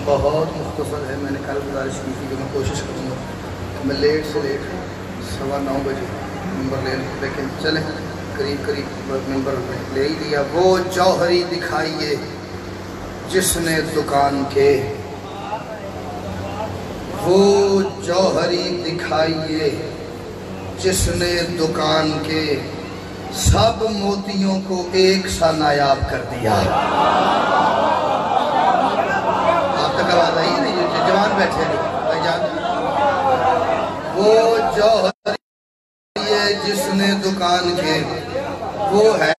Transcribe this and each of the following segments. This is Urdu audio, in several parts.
بہت مختصر ہے. میں نے کل گزارش کی تھی کہ میں کوشش کروں گا میں لیٹ سے لیٹ 9:15 بجے ممبر لے لوں, لیکن چلیں قریب ممبر لے ہی لیا. وہ جوہری دکھائیے جس نے دکان کے, وہ جوہری دکھائیے جس نے دکان کے, سب موتیوں کو ایک سا نایاب کر دیا. آپ تک آواز آئی نہیں, جوان بیٹھے بھائی جان. وہ جوہری جس نے دکان کے, وہ ہے.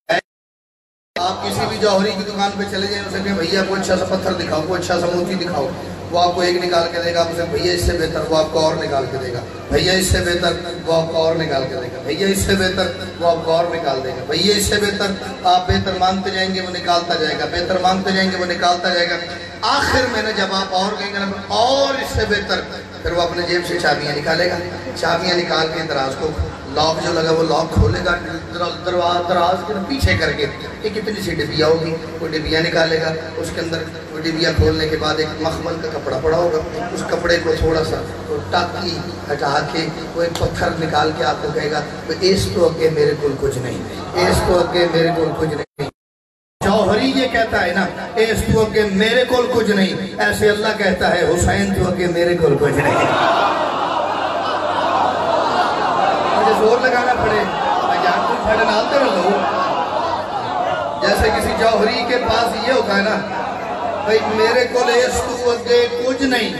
آپ کسی بھی جوہری کی دکان پہ چلے جائیں, اسے کہیں بھیا کوئی اچھا سا پتھر دکھاؤ, کوئی اچھا سا موتی دکھاؤ, وہ آپ کو ایک نکال کے دے گا. آپ اسے بھیا اس سے بہتر, وہ آپ کو اور نکال کے دے گا. بھیا اس سے بہتر, وہ آپ کو اور نکال کے دے گا. بھیا اس سے بہتر, وہ آپ کو اور نکال دے گا. بھیا اس سے بہتر. آپ بہتر مانگتے جائیں گے, وہ نکالتا جائے گا. بہتر مانگتے جائیں گے, وہ نکالتا جائے گا. آخر میں نے جب آپ اور کہیں گے نا اور اس سے بہتر, پھر وہ اپنے جیب سے چابیاں نکالے گا. چابیاں نکال کے دراز کو, لاک جو لگا وہ لاک کھولے گا, دراز کے پیچھے کر کے ایک اتنی سی ڈبیا ہوگی, وہ ڈبیا نکالے گا. اس کے اندر وہ ڈبیا کھولنے کے بعد ایک مخمل کا کپڑا پڑا ہوگا. اس کپڑے کو تھوڑا سا ٹاکی ہٹا کے وہ ایک پتھر نکال کے آپ کو کہے گا اس تو اگے میرے کول کچھ نہیں, اس تو اگے میرے کول کچھ نہیں. جوہری یہ کہتا ہے نا اس تو اگے میرے کول کچھ نہیں, ایسے اللہ کہتا ہے حسین تو اگے میرے کول کچھ نہیں. مجھے زور لگانا پڑے, میں جان کو پھڑے نالتے رہو. جیسے کسی جوہری کے پاس یہ ہوتا ہے نا بھئی میرے کول اس تو اگے کچھ نہیں,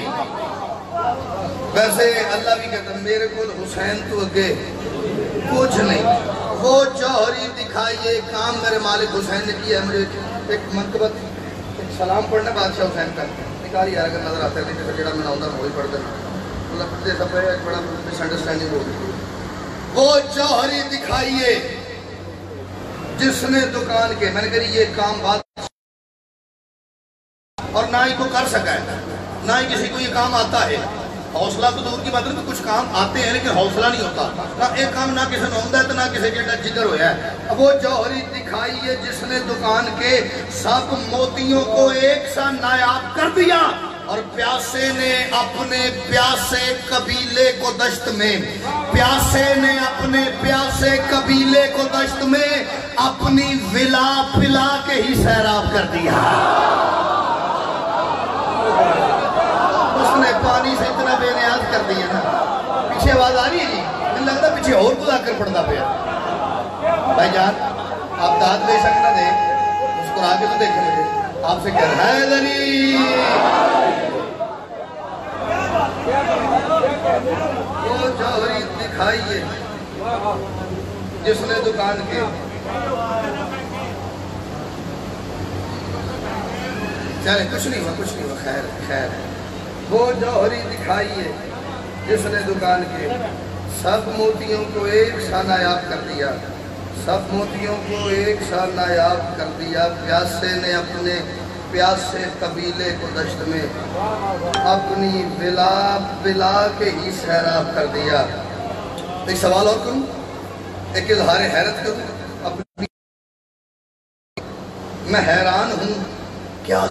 ویسے اللہ بھی کہتا ہے میرے کول حسین تو اگے کچھ نہیں. وہ جوہری دکھائیے کام میرے مالک حسین نے کیا ہے. مجھے ایک منقبت, ایک سلام پڑھنا بادشاہ حسین کا نکال یار اگر نظر آتا ہے, نہیں تو جڑا میں ناؤں وہی پڑھ دینا, مطلب پڑھتے سب ایک بڑا مس انڈرسٹینڈنگ ہوگی. وہ جوہری دکھائیے جس نے دکان کے, میں نے کہا یہ کام بات اور نہ ہی کو کر سکا ہے, نہ ہی کسی کو یہ کام آتا ہے. حوصلہ تو دور کی بات ہے, تو کچھ کام آتے ہیں لیکن حوصلہ نہیں ہوتا. نہ ایک کام نہ کسی نے ہوتا ہے تو نہ کسی کے جگر ہویا ہے. وہ جوہری دکھائیے جس نے دکان کے, سب موتیوں کو ایک سا نایاب کر دیا. اور پیاسے نے اپنے پیاسے قبیلے کو دشت میں, پیاسے نے اپنے پیاسے قبیلے کو دشت میں اپنی ولا پلا کے ہی سیراب کر دیا. اس نے پانی سے اتنا بے نیاز کر دیا نا. پیچھے آواز آ رہی ہے جی, مجھے لگتا پیچھے اور کو آ کر پڑھنا پیا. بھائی جان آپ داد بے شک نہ دیں, مسکرا کے تو دیکھیں مجھے, آپ سے کہہ رہا ہے حیدری. وہ جوہری دکھائیے جس نے دکان کے, چلے کچھ نہیں ہوا, خیر. وہ جوہری دکھائیے جس نے دکان کے, سب موتیوں کو ایک سا نایاب کر دیا, سب موتیوں کو ایک سا نایاب کر دیا. پیاسے نے اپنے پیاسے قبیلے کو دشت میں اپنی بلا کے ہی سیراب کر دیا. ایک سوال اور کروں, ایک اظہار حیرت کروں. میں حیران ہوں کیا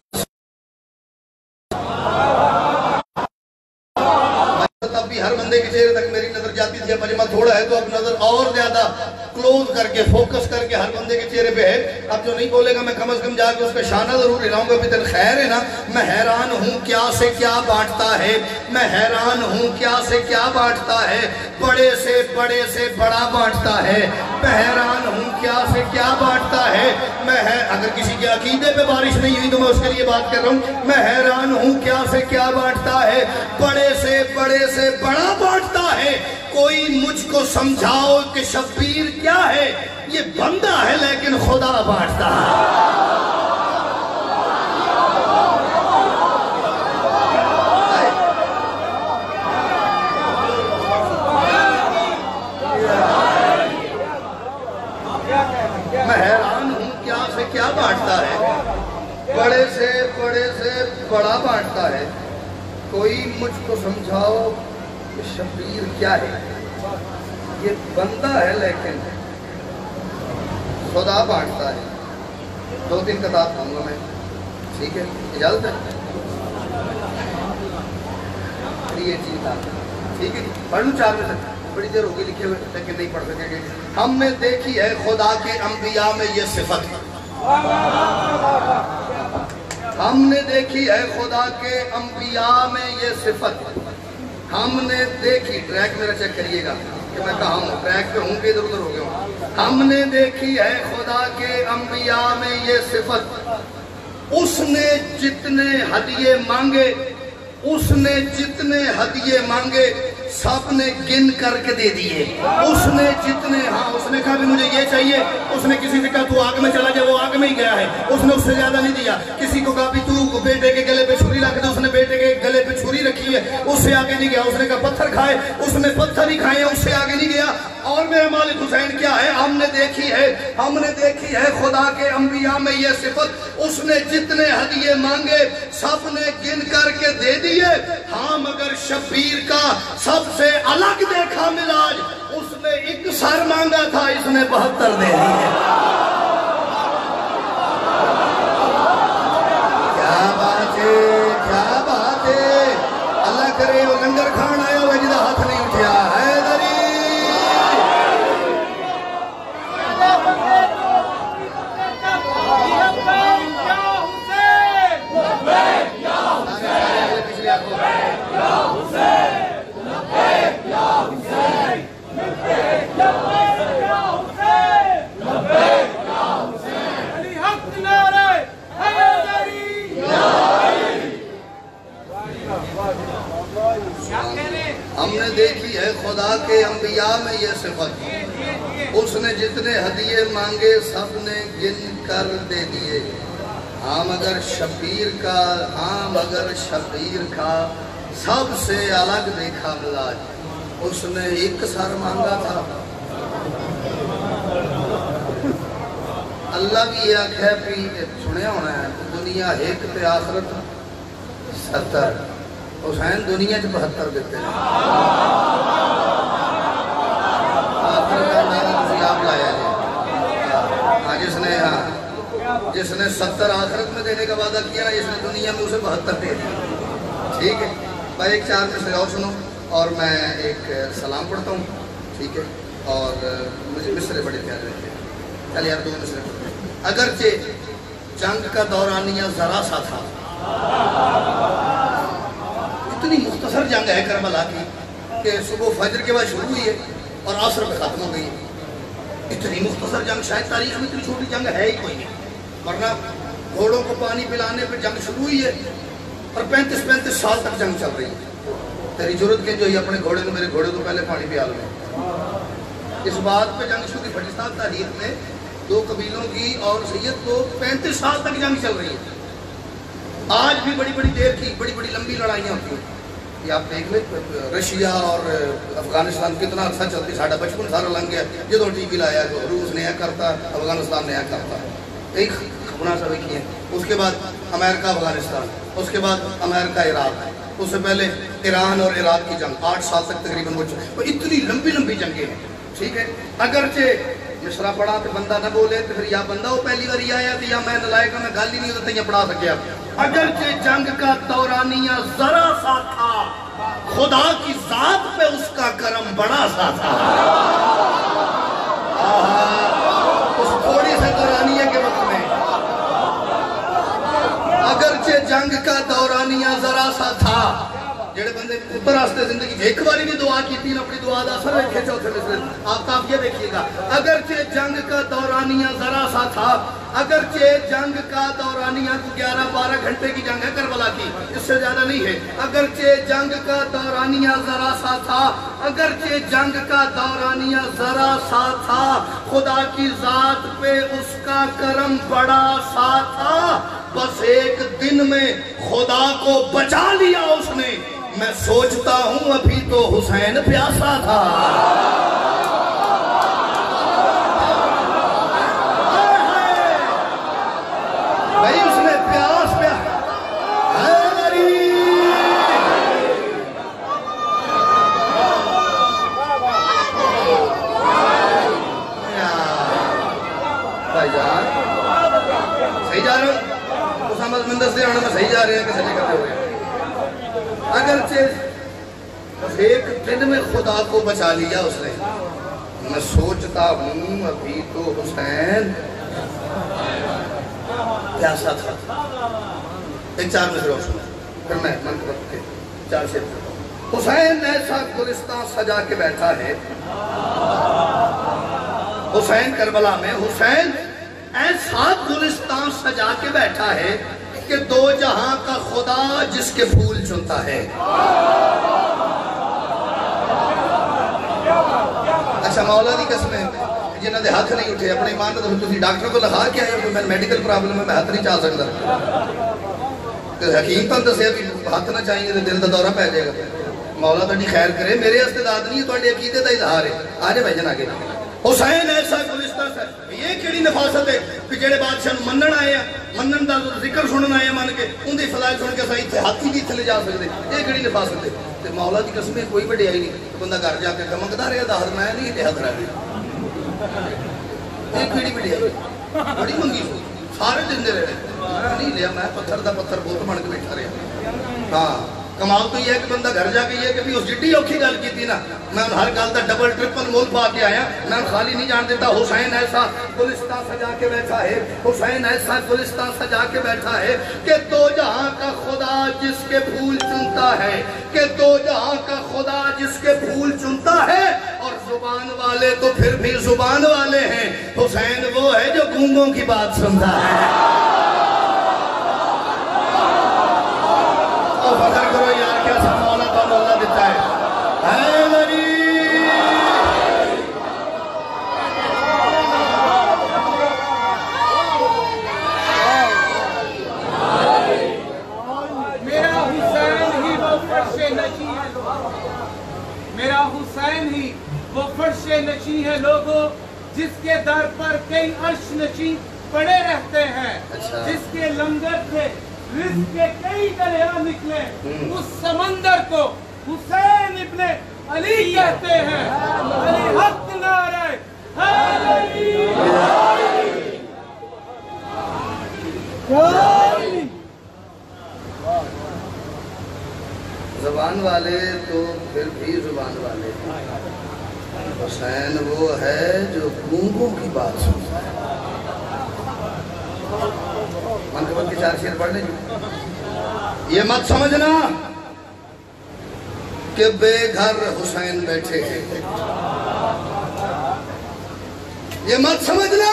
اب بھی ہر بندے کے چہرے تک میری نظر جاتی تھی, مجمع تھوڑا ہے تو اب نظر اور زیادہ کلوز کر کے فوکس کر کے ہر بندے کے چہرے پہ ہے. اب جو نہیں بولے گا میں کم از کم جا کے اس کا شانہ ضرور ہلاؤں گا. بھی خیر ہے نا. میں حیران ہوں کیا سے کیا بانٹتا ہے, میں حیران ہوں کیا سے کیا بانٹتا ہے, بڑے سے بڑا بانٹتا ہے. میں حیران ہوں کیا سے کیا بانٹتا ہے. اگر کسی کے عقیدے پہ بارش نہیں ہوئی تو میں اس کے لیے بات کر رہا ہوں. میں حیران ہوں کیا سے کیا بانٹتا ہے, بڑے سے بڑا بانٹتا ہے. کوئی مجھ کو سمجھاؤ کہ شبیر کیا ہے. یہ بندہ ہے لیکن خدا بانٹتا ہے. میں حیران ہوں کیا سے کیا بانٹتا ہے, بڑے سے بڑا بانٹتا ہے. کوئی مجھ کو سمجھاؤ کہ شبیر کیا ہے. یہ بندہ ہے لیکن خدا بانٹتا ہے. 2-3 کتاب پڑھوں گا میں, ٹھیک ہے, اجازت ہے. یہ چیز تھا. ٹھیک ہے جی, پڑھ لوں 4 میں سے, بڑی دیر ہوگی لکھے ہوئے لیکن نہیں پڑھ سکیں گے. ہم نے دیکھی ہے خدا کے انبیاء میں یہ صفت, ہم نے دیکھی ہے خدا کے انبیاء میں یہ صفت, ہم نے دیکھی, ٹریک میرا چیک کریے گا کہ میں کہاں ہوں, ٹریک پہ ہوں کہ ادھر ادھر ہو گیا ہوں. ہم نے دیکھی ہے خدا کے انبیاء میں یہ صفت, اس نے جتنے ہدیے مانگے, اس نے جتنے ہدیے مانگے سب نے گن کر کے دے دیے. اس نے جتنے, ہاں اس نے کہا بھی مجھے یہ چاہیے, اس نے کسی سے کہا تو آگ میں چلا جائے, وہ آگ میں ہی گیا ہے, اس نے اس سے زیادہ نہیں دیا. کسی کو کہا بھی تو بیٹے کے گلے پہ چھری رکھ دے, اس نے بیٹے کے گلے پہ چھری رکھی ہے, اس سے آگے نہیں گیا. اس نے کہا پتھر کھائے, اس نے پتھر ہی کھائے, اس سے آگے نہیں گیا. اور میرے مالک حسین کیا ہے, ہم نے دیکھی ہے, ہم نے دیکھی ہے خدا کے انبیاء میں یہ صفت, اس نے جتنے ہدیے مانگے سب نے گن کر کے دے دیے. ہاں مگر شبیر کا سب سے الگ دیکھا مزاج, اس نے ایک سر مانگا تھا, اس نے 72 دے دیے. کیا بات ہے, کیا بات ہے. اللہ کرے وہ لنگر کھان آیا ہوا جدہ ہاتھ نہیں اٹھیا ہے. ہم نے دیکھی ہے خدا کے انبیاء میں یہ صفت, اس نے جتنے ہدیے مانگے سب نے گن کر دے دیے. ہاں مگر شبیر کا, ہاں مگر شبیر کا سب سے الگ دیکھا مزاج, اس نے ایک سر مانگا تھا. اللہ بھی یہ آکھے بھی سنیا ہونا ہے, دنیا ایک تے آخرت 70. حسین دنیا چ 72 دیتے ہیں. آپ لایا جی, جس نے, ہاں جس نے 70 آخرت میں دینے کا وعدہ کیا نا, جس نے دنیا میں اسے 72 دے دیا. ٹھیک ہے بھائی, ایک 4 میں سے اور سنو اور میں ایک سلام پڑھتا ہوں. ٹھیک ہے, اور مجھے مصرے بڑے پیارے لگتے ہیں. چل یار 2 مصرے پڑھتے ہیں. اگرچہ جنگ کا دورانیہ ذرا سا تھا, اتنی مختصر جنگ ہے کربلا کی کہ صبح فجر کے بعد شروع ہوئی ہے اور عصر پہ ختم ہو گئی ہے. اتنی مختصر جنگ, شاید تاریخ میں اتنی چھوٹی جنگ ہے ہی کوئی نہیں. ورنہ گھوڑوں کو پانی پلانے پہ جنگ شروع ہوئی ہے اور 35 سال تک جنگ چل رہی ہے. تیری ضرورت کے جو ہی اپنے گھوڑے کو, میرے گھوڑے کو پہلے پانی پیا لو. اس بات پہ جنگ شروع کی پاکستان تاریخ میں 2 قبیلوں کی اور سید کو 35 سال تک جنگ چل رہی ہے. آج بھی بڑی بڑی دیر کی بڑی بڑی لمبی لڑائیاں ہوتی ہیں. یہ آپ دیکھ لیں رشیا اور افغانستان کتنا عرصہ چلتی, ساڑھا 55 سال لنگ گیا. جدو ٹی وی لایا تو روس نیا کرتا, افغانستان نیا کرتا, ایک مناسب کی ہے. اس کے بعد امریکہ افغانستان, اس کے بعد امریکہ عراق, اس سے پہلے ایران اور عراق کی جنگ 8 سال تک تقریباً ہو چکی. اتنی لمبی لمبی جنگیں ہیں. ٹھیک ہے, اگرچہ مصرا پڑھا تو بندہ نہ بولے تو پھر یا بندہ وہ پہلی بار آیا تو یا میں نلائکہ میں گل ہی نہیں ہوتا, یہ پڑھا سکیا. اگرچہ جنگ کا دورانیہ ذرا سا تھا, خدا کی ذات پہ اس کا کرم بڑا سا تھا. اس تھوڑی سے دورانیہ کے وقت میں, اگرچہ جنگ کا دورانیہ ذرا سا تھا, جڑے بندے اوپر آستے زندگی ایک باری بھی دعا کی تھی, اپنی دعا دا اثر رکھے چوتھے مصرے. آپ کافیہ دیکھیے گا, اگرچہ جنگ کا دورانیہ ذرا سا تھا, اگرچہ جنگ کا دورانیہ 11-12 گھنٹے کی جنگ ہے کربلا کی, اس سے زیادہ نہیں ہے. اگرچہ جنگ کا دورانیہ ذرا سا تھا, اگرچہ جنگ کا دورانیہ ذرا سا تھا, خدا کی ذات پہ اس کا کرم بڑا سا تھا. بس ایک دن میں خدا کو بچا لیا اس نے. میں سوچتا ہوں ابھی تو حسین پیاسا تھا. بھائی اس نے پیاس پہ بھائی جان صحیح جا رہے ہو, اسامہ مندر سے آنے میں صحیح جا رہے ہیں کہ صحیح کرتے ہوئے. اگرچہ ایک دن میں خدا کو بچا لیا اس نے. میں سوچتا ہوں ابھی تو حسین پیاسا تھا. ایک 4 مصرع اور سنا پھر میں منقبت کے 4 شعر کرتا ہوں. حسین ایسا گلستان سجا کے بیٹھا ہے. حسین کربلا میں حسین ایسا گلستان سجا کے بیٹھا ہے کہ 2 جہاں کا خدا جس کے پھول چنتا ہے. اچھا مولا دی قسم ہے جنہاں دے ہاتھ نہیں اٹھے اپنے ایمان تو تسی ڈاکٹر کو لکھا کے آئے ہو کہ میں میڈیکل پرابلم ہے میں ہاتھ نہیں چاہ سکتا. حکیم تو دسیا بھی ہاتھ نہ چاہیے تو دل کا دورہ پہ جائے گا. مولا تہاڈی خیر کرے. میرے استعداد نہیں ہے تہاڈے عقیدے دا اظہار ہے. آ جائے بھائی جان آگے. حسین ایسا گلستان ہے. یہ کیڑی نفاست ہے کہ جڑے بادشاہ منن آئے ہیں منن دا ذکر سنن آئے ہیں مان کے ان دی فضائل سن کے صحیح تے ہاتھی بھی تھلے جا سکتے. یہ کیڑی نفاست ہے. تے مولا دی قسم کوئی وڈیائی نہیں. بندہ گھر جا کے منگدا رہیا داخل میں نہیں لیا درا. یہ کیڑی وڈیائی بڑی منگی سارے دیندے رہے. میں نہیں لیا. میں پتھر دا پتھر بہت بن کے بیٹھا رہا. ہاں کمال تو یہ ہے کہ بندہ گھر جا کے یہ کہ بھی اس جڈی اوکھی گل کی تھی نا میں ہر گل دا ڈبل ٹرپل مول پا کے آیا. میں خالی نہیں جان دیتا. حسین ایسا گلستان سجا کے بیٹھا ہے. حسین ایسا گلستان سجا کے بیٹھا ہے کہ 2 جہاں کا خدا جس کے پھول چنتا ہے. کہ 2 جہاں کا خدا جس کے پھول چنتا ہے. اور زبان والے تو پھر بھی زبان والے ہیں. حسین وہ ہے جو گونگوں کی بات سنتا ہے. فخر کرو یار کیا سب مولا تو مولا دیتا ہے. میرا حسین ہی وہ فرش نشین ہے. میرا حسین ہی وہ فرش نشین ہے لوگوں جس کے در پر کئی عرش نشین پڑے رہتے ہیں. جس کے لنگر تھے رزق کے کئی دریا نکلے. اس سمندر کو حسین ابن علی کہتے ہیں. علی حق نعرہ حیدری. زبان والے تو پھر بھی زبان والے. حسین وہ ہے جو گونگوں کی بات سنتا ہے. منقبت کے 4 شعر پڑھ لیں. یہ مت سمجھنا کہ بے گھر حسین بیٹھے ہیں. یہ مت سمجھنا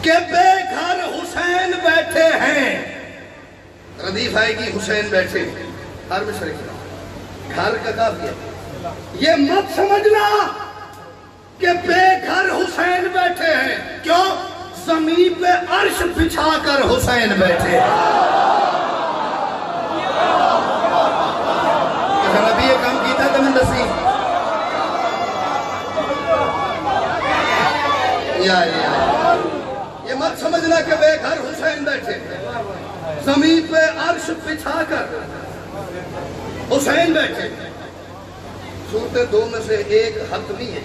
کہ بے گھر حسین بیٹھے ہیں. ردیف آئے گی حسین بیٹھے ہیں. ہر میں شریف گھر کا کافی ہے. یہ مت سمجھنا کہ بے گھر حسین بیٹھے ہیں. کیوں؟ زمین پہ عرش بچھا کر حسین بیٹھے. نبی یہ کام کیتا تھا میں نصیب یہ مت سمجھنا کہ بے گھر حسین بیٹھے. زمین پہ عرش بچھا کر حسین بیٹھے. صورتیں 2 میں سے ایک حتمی ہے.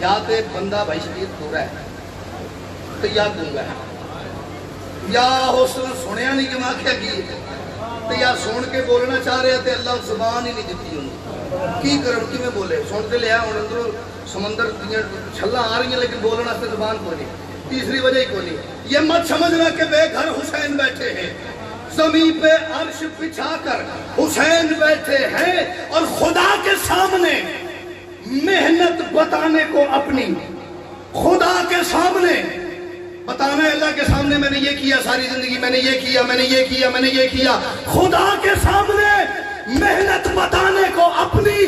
یا تو ایک بندہ بھائی شدید پورا ہے تو یا گونگا ہے. یا حسن سنیا نہیں کہ ماں کیا کی تو یا سن کے بولنا چاہ رہے تھے اللہ زبان ہی نہیں دیتی انہوں. کی کرن کی میں بولے سنتے لیا ہوں اندروں سمندر چھلا آ رہی ہیں لیکن بولنا سے زبان کو نہیں. تیسری وجہ ہی کو نہیں. یہ مت سمجھنا کہ بے گھر حسین بیٹھے ہیں. زمین پہ عرش بچھا کر حسین بیٹھے ہیں اور خدا کے سامنے محنت بتانے کو اپنی. خدا کے سامنے بتانا ہے اللہ کے سامنے میں نے یہ کیا ساری زندگی میں نے یہ کیا میں نے یہ کیا میں نے یہ کیا. خدا کے سامنے محنت بتانے کو اپنی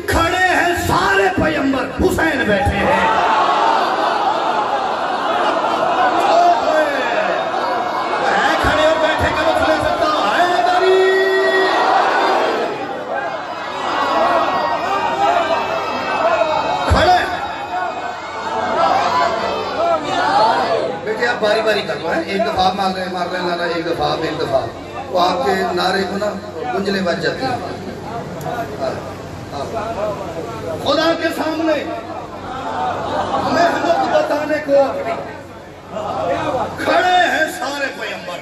کھڑے ہیں سارے پیغمبر حسین بیٹھے ہیں. کھڑے اور بیٹھے کا لطف لے سکتا حیدری. کھڑے بیٹے آپ باری باری کرو ہیں. ایک دفعہ مار رہے لالا ایک دفعہ ایک دفعہ تو آپ کے نعرے کو نا گنجلے بچ جاتی ہیں. خدا کے سامنے محنت بتانے کو اپنی کھڑے ہیں سارے پیغمبر.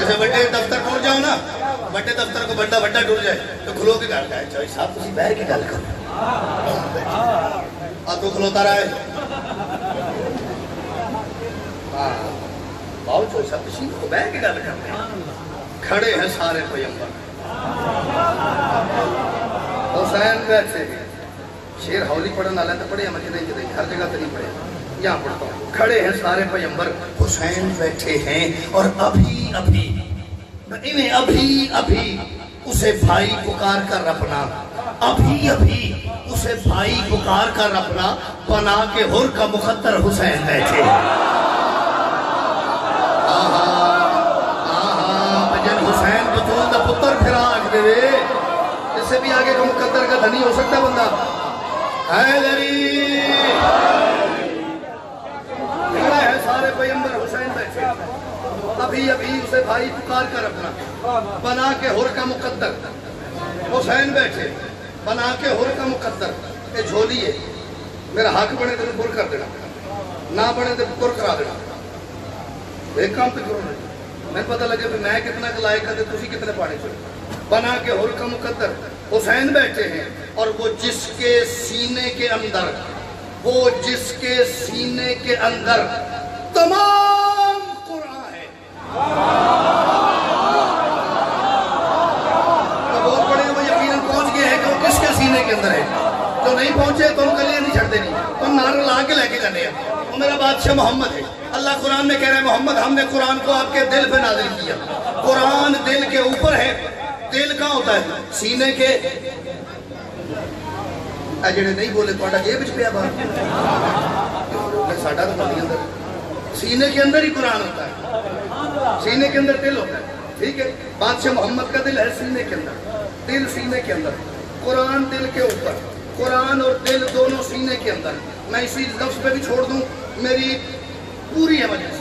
جیسے بڑے دفتر ٹور جاؤ نا، بڑے دفتر کو بڑا بڑا ٹور جائے تو کھلو کے گل جائے چوئی صاحب تسی بہر کے گل کرو تو کھلوتا رہا ہے باؤ چوئی صاحب تسی کو بہر کے گل کرتے ہیں، کھڑے ہیں سارے پیغمبر، حسین بیٹھے ہیں، شیر ہولی پڑھن والا تو پڑھے مجھے نہیں ہر جگہ تو نہیں پڑھے، یہاں پڑھتا ہوں، کھڑے ہیں سارے پیغمبر، حسین بیٹھے ہیں اور ابھی ابھی اسے بھائی پکار کر اپنا، ابھی اسے بھائی پکار کر اپنا بنا کے ہر کا مقدر حسین بیٹھے ہیں۔ بجن حسین بطول دا پتر پھر آگ دے وے، اس سے بھی آگے کا مقدر کا دھنی ہو سکتا ہے بندہ، حیدری کھڑے ہیں سارے پیغمبر، حسین بیٹھے ابھی اسے بھائی پکار کر اپنا بنا کے ہر کا مقدر، حسین بیٹھے بنا کے ہر کا مقدر، اے جھولی ہے میرا حق بنے تو پر کر دینا، نہ بنے تو پر کرا دینا، ایک کام تو کرو میں پتہ لگے کہ میں کتنا لائق ہے تسی کتنے پاڑے چھوڑے، بنا کے ہر کا مقدر حسین بیٹھے ہیں اور وہ جس کے سینے کے اندر تمام قرآن ہے، تو بہت بڑے وہ یقیناً پہنچ گئے ہیں کہ وہ کس کے سینے کے اندر ہے، جو نہیں پہنچے تو ان کے لیے نہیں چھڑ دینی، تو نعرہ لا کے لے کے جانے ہیں، وہ میرا بادشاہ محمد ہے، اللہ قرآن میں کہہ رہا ہے محمد ہم نے قرآن کو آپ کے دل پہ نازل کیا، قرآن دل کے اوپر ہے، دل کہاں ہوتا ہے سینے کے، جڑے نہیں بولے تو جیب وچ پیا باہر ساڈا تو پتہ اندر سینے کے اندر ہی قرآن ہوتا ہے، سینے کے اندر دل ہوتا ہے، ٹھیک ہے، بادشاہ محمد کا دل ہے سینے کے اندر، دل سینے کے اندر، قرآن دل کے اوپر، قرآن اور دل دونوں سینے کے اندر، میں اسی لفظ پہ بھی چھوڑ دوں، میری پوری ہے مجلس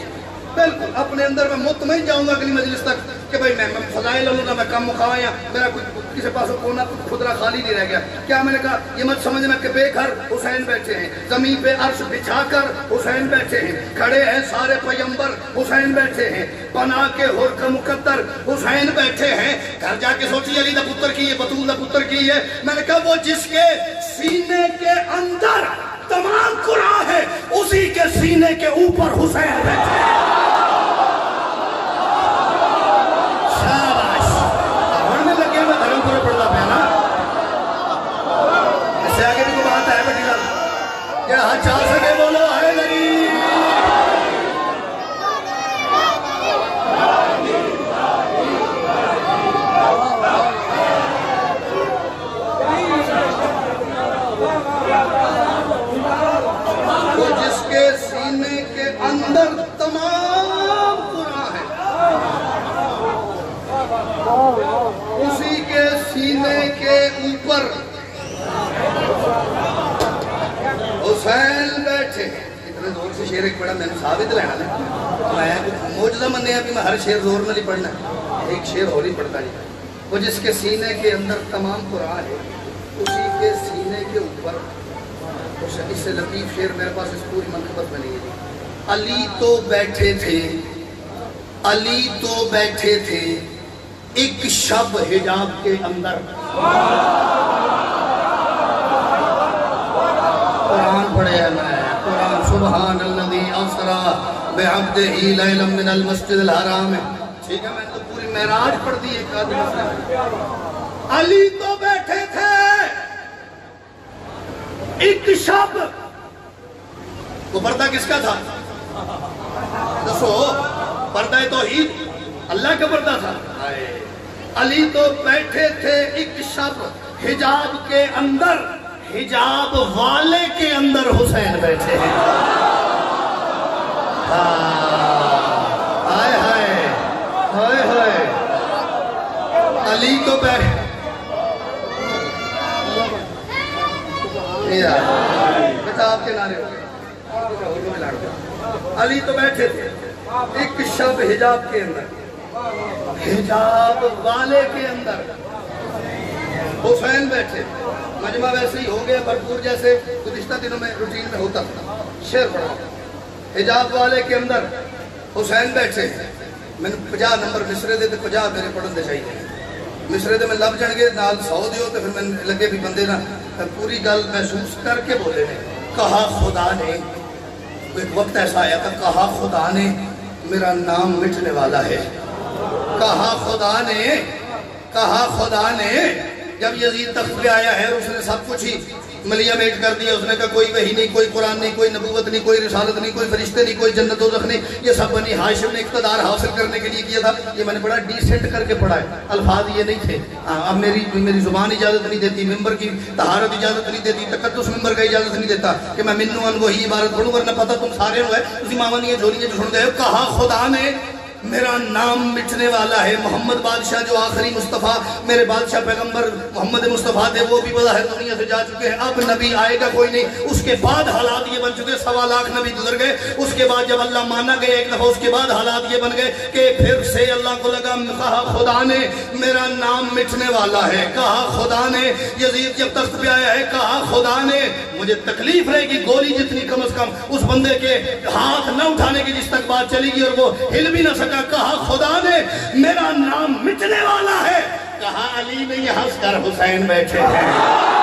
بالکل اپنے اندر میں مطمئن جاؤں گا اگلی مجلس تک کہ بھائی میں فضائل لوں گا، میں کم مقام یا میرا کسی پاس کونا خدرہ خالی نہیں رہ گیا، کیا میں نے کہا یہ مت سمجھنا کہ بے گھر حسین بیٹھے ہیں، زمین پہ عرش بچھا کر حسین بیٹھے ہیں، کھڑے ہیں سارے پیغمبر حسین بیٹھے ہیں، بنا کے ہر کا مقدر حسین بیٹھے ہیں، گھر جا کے سوچی علی دا پتر کی ہے، بطول دا پتر کی ہے، میں نے کہا وہ جس کے سینے کے اندر تمام قرآن ہے اسی کے سینے کے اوپر حسین بیٹھے ہیں، چاہ سکے بولو حیدری، وہ جس کے سینے کے اندر تمام قرآن ہے اسی کے سینے کے اوپر حسین بیٹھے، اتنے زور سے شیر ایک پڑھا میں نے ثابت لینا ہے، میں موجزہ مننے ہیں کہ میں ہر شیر زور میں نہیں پڑھنا ہے، ایک شیر اور ہی پڑھتا ہے، وہ جس کے سینے کے اندر تمام قرآن ہے اسی کے سینے کے اوپر، اس سے لطیف شیر میرے پاس اس پوری منقبت میں نہیں ہے، علی تو بیٹھے تھے ایک شب حجاب کے اندر، قرآن پڑھے ہیں میں، قرآن سبحان الذی اسری بعبدہ لیلا من المسجد الحرام، ٹھیک ہے میں تو پوری معراج پڑھ دی ایک آدمی سے، علی تو بیٹھے تھے ایک شب، وہ پردہ کس کا تھا دسو، پردہ توحید اللہ کا پردہ تھا، علی تو بیٹھے تھے ایک شب حجاب کے اندر، حجاب والے کے اندر حسین بیٹھے ہیں، ہائے ہائے ہائے ہائے، علی تو بیٹھے آپ کے نعرے ہو گئے، علی تو بیٹھے تھے ایک شب حجاب کے اندر، حجاب والے کے اندر حسین بیٹھے، مجمع ویسے ہی ہو گئے بھرپور جیسے گزشتہ دنوں میں روٹین میں ہوتا تھا، شعر پڑھا، حجاب والے کے اندر حسین بیٹھے، میں 50 نمبر مصرے دے 50 میرے پڑھن دے چاہیے مصرے دے میں لب جان گے نال 100 دیو تو پھر میں لگے بھی بندے نا پوری گل محسوس کر کے بولے نے کہا خدا نے ایک وقت ایسا آیا تھا کہا خدا نے میرا نام مٹنے والا ہے کہا خدا نے جب یزید تخت پہ آیا ہے اس نے سب کچھ ہی ملیا میٹ کر دیا اس نے کہا کوئی وحی نہیں کوئی قرآن نہیں کوئی نبوت نہیں کوئی رسالت نہیں کوئی فرشتے نہیں کوئی جنت و دوزخ نہیں یہ سب بنی ہاشم نے اقتدار حاصل کرنے کے لیے کیا تھا یہ میں نے بڑا ڈیسنٹ کر کے پڑھا ہے الفاظ یہ نہیں تھے اب میری زبان اجازت نہیں دیتی ممبر کی طہارت اجازت نہیں دیتی تقدس ممبر کا اجازت نہیں دیتا کہ میں منو ان وہی عبارت پڑھوں ورنہ پتہ تم سارے ہوئے اسی ماما نہیں جھولیے جو سن گئے کہا خدا نے میرا نام مٹنے والا ہے محمد بادشاہ جو آخری مصطفیٰ میرے بادشاہ پیغمبر محمد مصطفیٰ تھے وہ بھی بظاہر دنیا سے جا چکے ہیں اب نبی آئے گا کوئی نہیں اس کے بعد حالات یہ بن چکے 1.25 لاکھ نبی گزر گئے اس کے بعد جب اللہ مانا گئے ایک دفعہ اس کے بعد حالات یہ بن گئے کہ پھر سے اللہ کو لگا کہا خدا نے میرا نام مٹنے والا ہے کہا خدا نے یزید جب تخت پہ آیا ہے کہا خدا نے مجھے تکلیف رہے گی گولی جتنی کم از کم اس بندے کے ہاتھ نہ اٹھانے کی جس تک بات چلی گی اور وہ ہل بھی نہ سکا کہا خدا نے میرا نام مٹنے والا ہے کہا علی نے یہ ہنس کر حسین بیٹھے ہیں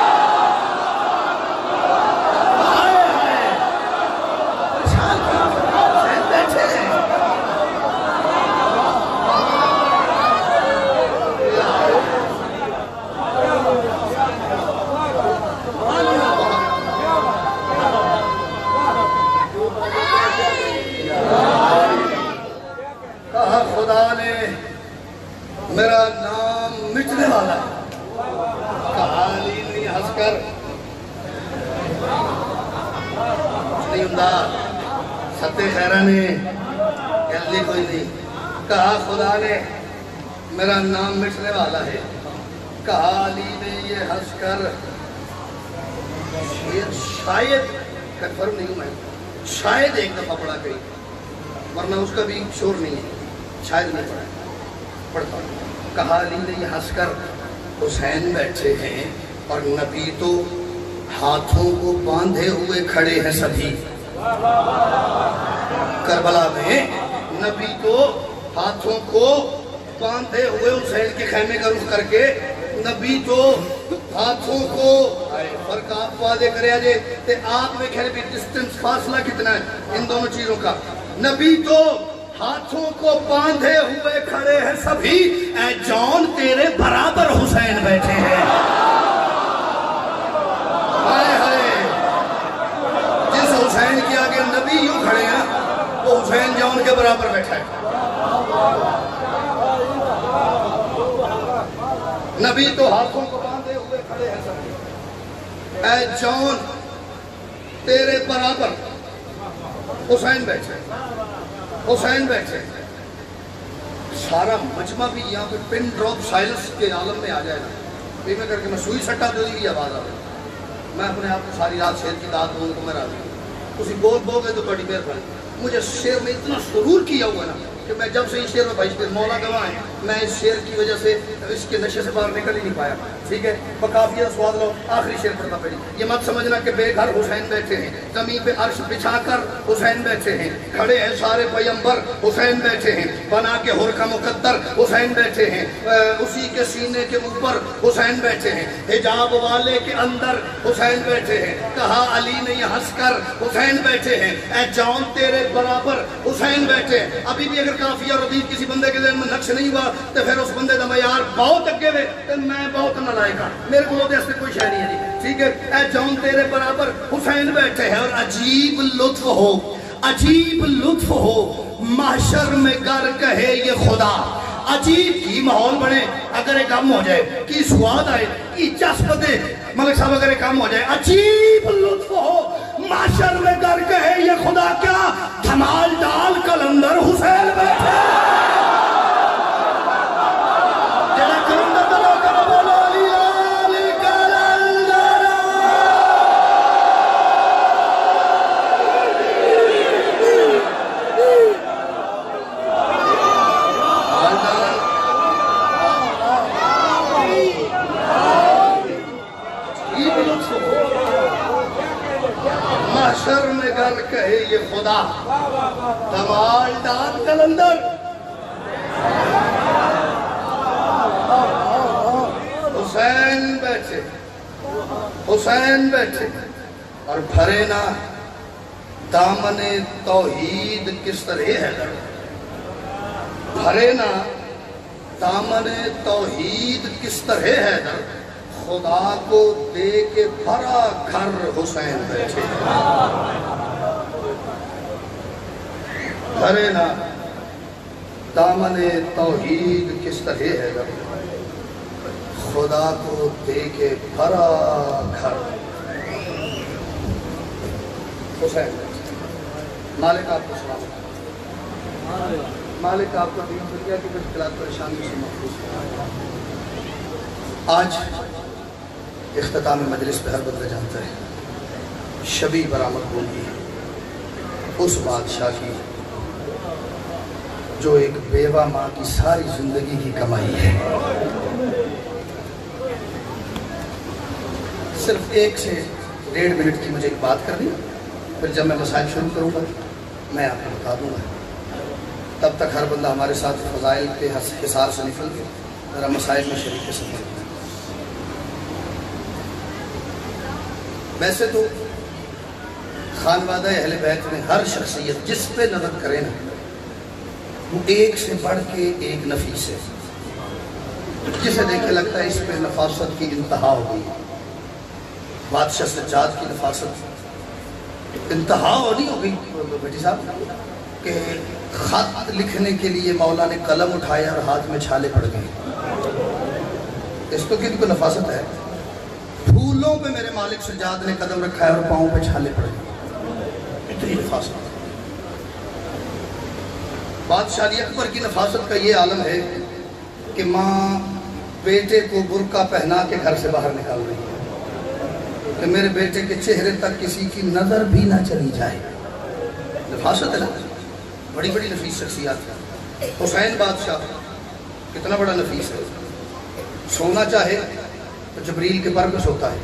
میرا نام مٹنے والا ہے کہا علی نے ہنس کر نہیں ہوں ستے خیرہ نے کہلی کوئی نہیں کہا خدا نے میرا نام مٹنے والا ہے کہا علی نے یہ ہنس کر شاید کنفرم نہیں ہوں میں شاید ایک دفعہ پڑھا گئی ورنہ اس کا بھی شور نہیں ہے شاید نہیں پڑھا پڑھتا ہوں کہا علی نے یہ ہنس کر حسین بیٹھے ہیں اور نبی تو ہاتھوں کو باندھے ہوئے کھڑے ہیں سبھی کربلا میں نبی تو ہاتھوں کو باندھے ہوئے حسین کے خیمے کا رخ کر کے نبی تو ہاتھوں کو فرق آپ واضح کرے آجے تے آپ میں کہنے بھی ڈسٹنس فاصلہ کتنا ہے ان دونوں چیزوں کا نبی تو ہاتھوں کو باندھے ہوئے کھڑے ہیں سبھی اے جان تیرے برابر حسین بیٹھے ہیں ہائے ہائے جس حسین کے آگے نبی یوں کھڑے ہیں وہ حسین جان کے برابر بیٹھا ہے نبی تو ہاتھوں کو باندھے ہوئے کھڑے ہیں سبھی اے جان تیرے برابر حسین بیٹھے حسین بیٹھے سارا مجمع بھی یہاں پہ پن ڈراپ سائلنس کے عالم میں آ جائے گا میں کر کے میں سوئی سٹا دے دی آواز آ رہی میں اپنے آپ کو ساری رات شیر کی داد دوں کو میں راضی ہوں اسی بول گئے تو بڑی میر بڑی مجھے شیر میں اتنا سرور کیا ہوا نا کہ میں جب سے اس شیر میں بھائی شیر مولا گواہ ہیں میں اس شیر کی وجہ سے اس کے نشے سے باہر نکل ہی نہیں پایا ٹھیک ہے بقافیہ سواد لو آخری شیر پڑھنا پڑی یہ مت سمجھنا کہ بے گھر حسین بیٹھے ہیں زمین پہ عرش بچھا کر حسین بیٹھے ہیں کھڑے ہیں سارے پیمبر حسین بیٹھے ہیں بنا کے ہر کا مقدر حسین بیٹھے ہیں اسی کے سینے کے اوپر حسین بیٹھے ہیں حجاب والے کے اندر حسین بیٹھے ہیں کہا علی نے یہ ہنس کر حسین بیٹھے ہیں اے جان تیرے برابر حسین بیٹھے ہیں ابھی بھی اگر کافیہ ردیف کسی بندے کے ذہن میں نقش نہیں ہوا تو پھر اس بندے دا معیار بہت اگے ہوئے تو میں بہت نالائق ہوں میرے کو دے سے کوئی شے نہیں ہے ٹھیک ہے اے جان تیرے برابر حسین بیٹھے ہیں اور عجیب لطف ہو محشر میں گر کہے یہ خدا عجیب کی ماحول بنے اگر ایک کام ہو جائے کی سواد آئے کی چسپ دے ملک صاحب اگر ایک کام ہو جائے عجیب لطف ہو محشر میں گر کہے یہ خدا کیا دھمال ڈال کلندر حسین بیٹھے محشر میں گر کہے یہ خدا دمال ڈال کلندر حسین بیٹھے، حسین بیٹھے اور بھرے نا دامن توحید کس طرح ہے در، بھرے نا دامن توحید کس طرح ہے در، خدا کو دے کے بھرا گھر حسین بیٹھے، بھرے نا دامن توحید کس طرح ہے در، خدا کو دے کے بھرا گھر حسین بیٹھے۔ مالک آپ کو سلام، مالک آپ کو دین دنیا کی مشکلات پریشانی سے محفوظ کرے۔ آج اختتام مجلس پہ ہر بندہ جانتا ہے شبی برآمد ہوگی اس بادشاہ کی جو ایک بیوہ ماں کی ساری زندگی کی کمائی ہے۔ صرف 1 سے 1.5 منٹ کی مجھے ایک بات کرنی، پھر جب میں مسائل شروع کروں گا میں آپ کو بتا دوں گا، تب تک ہر بندہ ہمارے ساتھ فضائل کے حصار سے نکل کے ذرا مسائل میں شریک سمجھے۔ ویسے تو خانوادہ اہل بیت میں ہر شخصیت جس پہ نظر کرے نا وہ ایک سے بڑھ کے ایک نفیس ہے، جسے دیکھے لگتا ہے اس پہ نفاست کی انتہا ہو گئی۔ بادشاہ سجاد کی نفاست انتہا نہیں ہو گئی بیٹی صاحب کہ خط لکھنے کے لیے مولا نے قلم اٹھایا اور ہاتھ میں چھالے پڑ گئے۔ اس تو کن کو نفاست ہے، پھولوں پہ میرے مالک سجاد نے قدم رکھا ہے اور پاؤں پہ چھالے پڑ گئے، اتنی نفاست۔ بادشاہ علی اکبر کی نفاست کا یہ عالم ہے کہ ماں بیٹے کو برقع پہنا کے گھر سے باہر نکال رہی ہے کہ میرے بیٹے کے چہرے تک کسی کی نظر بھی نہ چلی جائے۔ نفاست ہے نا، بڑی بڑی نفیس شخصیات ہے۔ حسین بادشاہ کتنا بڑا نفیس ہے، سونا چاہے تو جبریل کے پر پہ سوتا ہے،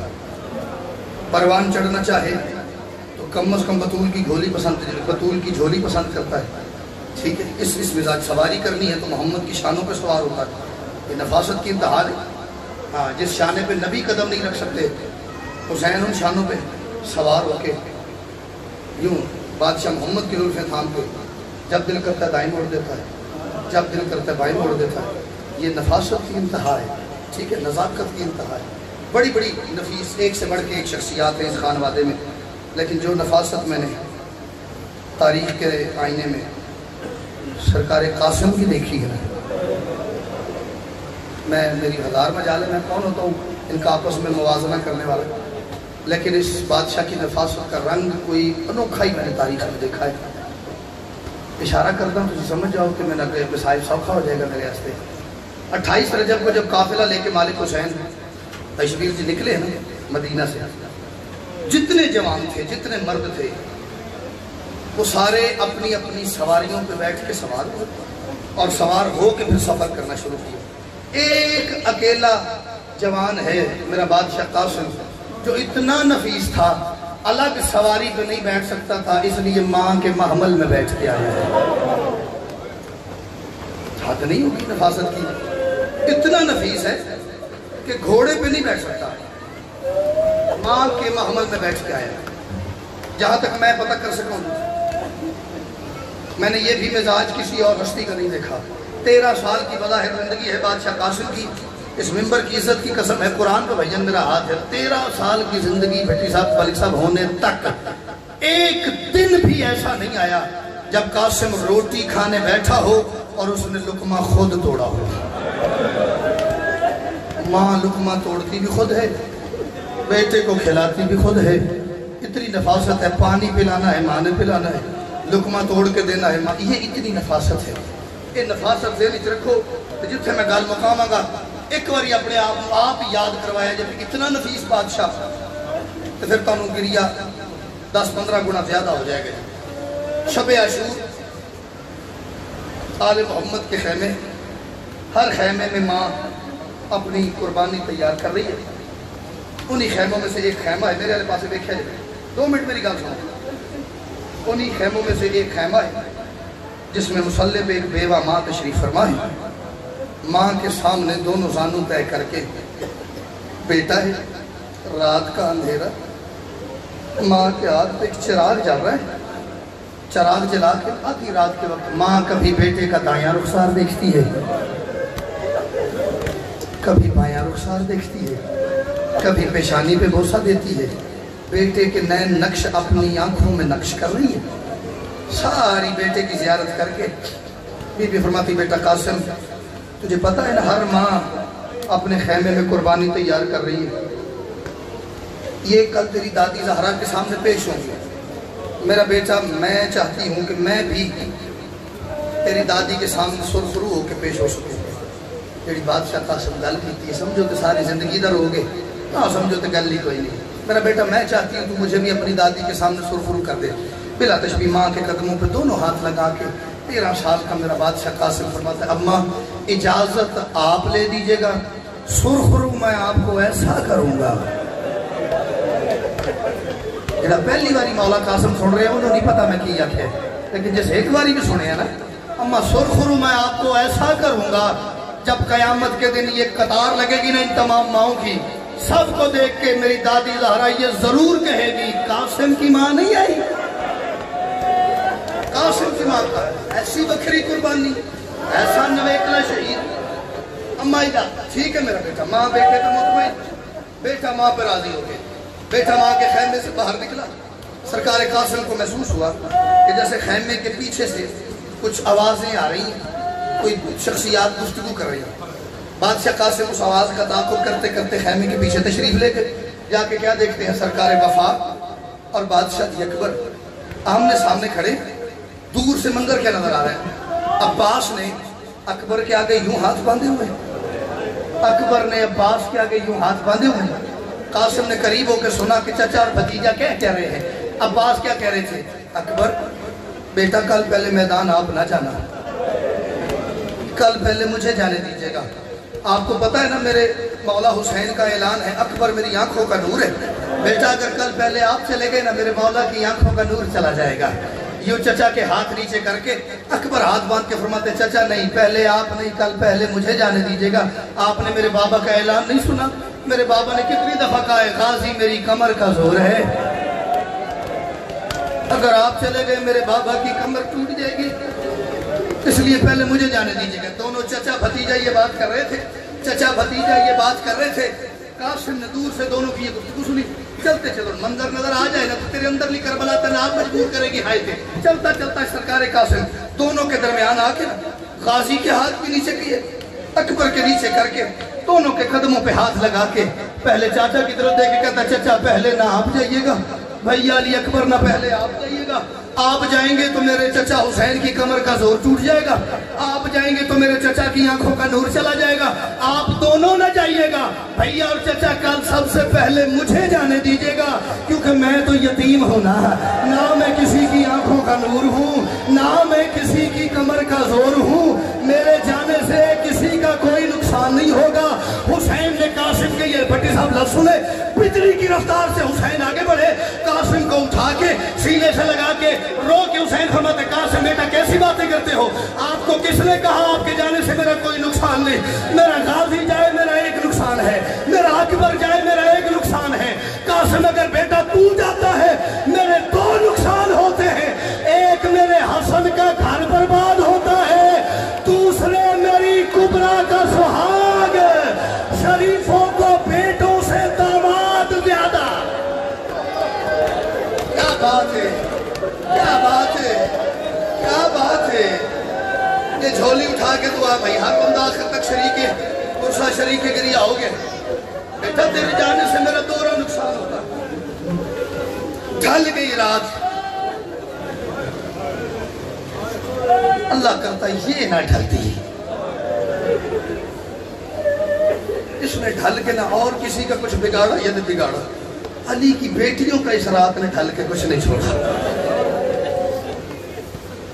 پروان چڑھنا چاہے تو کم از کم بطول کی جھولی پسند کرتا ہے، ٹھیک ہے، اس مزاج سواری کرنی ہے تو محمد کی شانوں پہ سوار ہوتا ہے۔ یہ نفاست کی انتہا ہے۔ ہاں، جس شانے پہ نبی قدم نہیں رکھ سکتے حسین ان شانوں پہ سوار ہو کے یوں بادشاہ محمد کی زلفیں تھام کے جب دل کرتا ہے دائیں موڑ دیتا ہے، جب دل کرتا ہے بائیں موڑ دیتا ہے۔ یہ نفاست کی انتہا ہے، ٹھیک ہے، نزاکت کی انتہا ہے۔ بڑی بڑی نفیس ایک سے بڑھ کے ایک شخصیات ہیں اس خانوادے میں، لیکن جو نفاست میں نے تاریخ کے آئینے میں سرکار قاسم کی دیکھی ہے، میری 1000 مجال ہے، میں کون ہوتا ہوں ان کا آپس میں موازنہ کرنے والا، لیکن اس بادشاہ کی نفاست کا رنگ کوئی انوکھا ہی میں نے تاریخ میں دیکھا ہے۔ اشارہ کرتا ہوں تو سمجھ جاؤ کہ میں نہ مسائل سوکھا ہو جائے گا میرے واسطے۔ 28 رجب کو جب قافلہ لے کے مالک حسین تشبیر جی نکلے ہیں مدینہ سے، جتنے جوان تھے جتنے مرد تھے وہ سارے اپنی اپنی سواریوں پہ بیٹھ کے سوار ہوئے اور سوار ہو کے پھر سفر کرنا شروع کیا۔ ایک اکیلا جوان ہے میرا بادشاہ قاسم جو اتنا نفیس تھا، الگ سواری پہ نہیں بیٹھ سکتا تھا، اس لیے ماں کے محمل میں بیٹھ کے آیا ہے۔ حد نہیں ہوگی نفاست کی، اتنا نفیس ہے کہ گھوڑے پہ نہیں بیٹھ سکتا، ماں کے محمل میں بیٹھ کے آیا ہے۔ جہاں تک میں پتہ کر سکوں میں نے یہ بھی مزاج کسی اور ہستی کا نہیں دیکھا۔ 13 سال کی بظاہر زندگی ہے بادشاہ قاسم کی، اس ممبر کی عزت کی قسم ہے، قرآن پہ بھائیان میرا ہاتھ ہے، 13 سال کی زندگی بھٹی صاحب مالک صاحب ہونے تک ایک دن بھی ایسا نہیں آیا جب قاسم روٹی کھانے بیٹھا ہو اور اس نے لقمہ خود توڑا ہو۔ ماں لقمہ توڑتی بھی خود ہے، بیٹے کو کھلاتی بھی خود ہے، اتنی نفاست ہے، پانی پلانا ہے ماں نے پلانا ہے، لقمہ توڑ کے دینا ہے ماں، یہ اتنی نفاست ہے۔ یہ نفاست ذہن وچ رکھو جتھے میں گل مقاماں گا ایک باری اپنے آپ یاد کروایا جب اتنا نفیس بادشاہ تو پھر تانوں گریا 10-15 گنا زیادہ ہو جائے گا۔ شب عاشور آل محمد کے خیمے، ہر خیمے میں ماں اپنی قربانی تیار کر رہی ہے۔ انہی خیموں میں سے ایک خیمہ ہے، میرے والے پاسے دیکھا جائے 2 منٹ میری گل سنو، انہی خیموں میں سے ایک خیمہ ہے جس میں مصلی پہ ایک بیوہ ماں تشریف فرما ہے. ماں کے سامنے دونوں زانوں طے کر کے بیٹا ہے. رات کا اندھیرا، ماں کے ہاتھ پہ ایک چراغ جل رہا ہے. چراغ جلا کے آدھی رات کے وقت ماں کبھی بیٹے کا دایاں رخسار دیکھتی ہے، کبھی بایاں رخسار دیکھتی ہے، کبھی پیشانی پہ بوسہ دیتی ہے. بیٹے کے نئے نقش اپنی آنکھوں میں نقش کر رہی ہے. ساری بیٹے کی زیارت کر کے بی بی فرماتی بیٹا قاسم تجھے پتہ ہے نا ہر ماں اپنے خیمے میں قربانی تیار کر رہی ہے. یہ کل تیری دادی زہرا کے سامنے پیش ہوں گی. میرا بیٹا میں چاہتی ہوں کہ میں بھی تیری دادی کے سامنے سرخرو ہو کے پیش ہو سکوں. جیڑی بادشاہ قاسم گل کی سمجھو تو ساری زندگی در ہو گئے، ہاں سمجھو تو گل ہی کوئی نہیں. میرا بیٹا میں چاہتی ہوں تو مجھے بھی اپنی دادی کے سامنے سرخرو کر دے. بلا تشبیہ ماں کے قدموں پہ دونوں ہاتھ لگا کے 13 سال کا میرا بادشاہ قاسم فرماتا ہے اماں اجازت آپ لے دیجئے گا، سرخرو میں آپ کو ایسا کروں گا. جڑا پہلی باری مولا قاسم سن رہے ہیں انہوں نہیں پتا میں کیا ہے، لیکن جیسے ایک باری بھی سنے ہیں نا اماں سرخرو میں آپ کو ایسا کروں گا جب قیامت کے دن یہ قطار لگے گی نا ان تمام ماؤں کی، سب کو دیکھ کے میری دادی زہرا یہ ضرور کہے گی قاسم کی ماں نہیں آئی، قاسم کی ماں کا ایسی بکری قربانی، ایسا نویکلا شہید. اماں اجازت ٹھیک ہے میرا بیٹا. ماں بیٹے پر مطمئن، بیٹا ماں پر راضی ہو گئے. بیٹا ماں کے خیمے سے باہر نکلا. سرکار قاسم کو محسوس ہوا کہ جیسے خیمے کے پیچھے سے کچھ آوازیں آ رہی ہیں، کوئی شخصیات گفتگو کر رہی ہیں. بادشاہ قاسم اس آواز کا تعاقب کرتے کرتے خیمے کے پیچھے تشریف لے گئے. جا کے کیا دیکھتے ہیں سرکار وفا اور بادشاہ اکبر آمنے سامنے کھڑے. دور سے منظر کیا نظر آ رہا ہے؟ عباس نے اکبر کے آگے یوں ہاتھ باندھے ہوئے، اکبر نے عباس کے آگے یوں ہاتھ باندھے ہوئے. قاسم نے قریب ہو کے سنا کہ چچا اور بھتیجا کیا کہہ رہے ہیں. عباس کیا کہہ رہے تھے؟ اکبر بیٹا کل پہلے میدان آپ نہ جانا، کل پہلے مجھے جانے دیجئے گا. آپ کو پتہ ہے نا میرے مولا حسین کا اعلان ہے اکبر میری آنکھوں کا نور ہے. بیٹا اگر کل پہلے آپ چلے گئے نا میرے مولا کی آنکھوں کا نور چلا جائے گا. یوں چچا کے ہاتھ نیچے کر کے اکبر ہاتھ باندھ کے فرماتے چچا نہیں پہلے آپ نہیں کل پہلے مجھے جانے دیجئے گا. آپ نے میرے بابا کا اعلان نہیں سنا؟ میرے بابا نے کتنی دفعہ کہا ہے غازی میری کمر کا زور ہے، اگر آپ چلے گئے میرے بابا کی کمر ٹوٹ جائے گی، اس لیے پہلے مجھے جانے دیجئے گا. دونوں چچا بھتیجا یہ بات کر رہے تھے، چچا بھتیجا یہ بات کر رہے تھے. قاسم نے دور سے دونوں کی یہ گفتگو سنی. چلتے چلو منظر نظر آ جائے نا تو تیرے اندر لی کربلا تناب مجبور کرے گی ہائے تھے. چلتا چلتا سرکار قاسم دونوں کے درمیان آ کے غازی کے ہاتھ بھی نیچے کیے، اکبر کے نیچے کر کے دونوں کے قدموں پہ ہاتھ لگا کے پہلے چاچا کی طرف دیکھ کے کہتا چچا پہلے نہ آپ جائیے گا، بھائی علی اکبر نہ پہلے آپ جائیے گا. آپ جائیں گے تو میرے چچا حسین کی کمر کا زور ٹوٹ جائے گا، آپ جائیں گے تو میرے چچا کی آنکھوں کا نور چلا جائے گا. آپ دونوں نہ جائیے گا بھیا اور چچا، کل سب سے پہلے مجھے جانے دیجئے گا کیونکہ میں تو یتیم ہوں نہ میں کسی کی آنکھوں کا نور ہوں، نہ میں کسی کی کمر کا زور ہوں. میرے جانے سے کسی کا کوئی نقصان نہیں ہوگا. حسین نے قاسم کے یہ بھٹی صاحب لفظ سنے، بجلی کی رفتار سے حسین آگے بڑھے، قاسم کو اٹھا کے سینے سے لگا کے رو کے حسین فرماتے قاسم بیٹا کیسی باتیں کرتے ہو؟ آپ کو کس نے کہا آپ کے جانے سے میرا کوئی نقصان نہیں؟ میرا غازی جائے میرا ایک نقصان ہے، میرا اکبر جائے میرا ایک نقصان ہے. قاسم اگر بیٹا تو جاتا ہے میرے 2 نقصان ہوتے ہیں. ایک میرے حسن کا گھر برباد ہوتا ہے، دوسرے میری کبرا کا سہاگ. شریفوں کو بیٹوں سے داماد زیادہ. کیا بات ہے، کیا بات ہے، کیا بات ہے. یہ جھولی اٹھا کے دعا بھائی ہر بندہ آخر تک شریک قرصہ شریک گریہ ہو گیا. بیٹا تیرے جانے سے میرا 2 نقصان ہوتا. ڈھل گئی رات، اللہ کرتا یہ نہ ڈھلتی، اس نے ڈھل کے نہ اور کسی کا کچھ بگاڑا یا نہ بگاڑا. علی کی بیٹیوں کا اس رات نے ڈھل کے کچھ نہیں چھوڑا.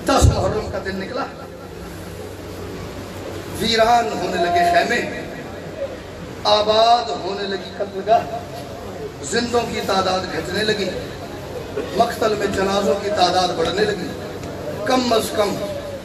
10 محرم کا دن نکلا، ویران ہونے لگے خیمے، آباد ہونے لگی قتلگاہ، زندوں کی تعداد گھٹنے لگی، مقتل میں جنازوں کی تعداد بڑھنے لگی. کم از کم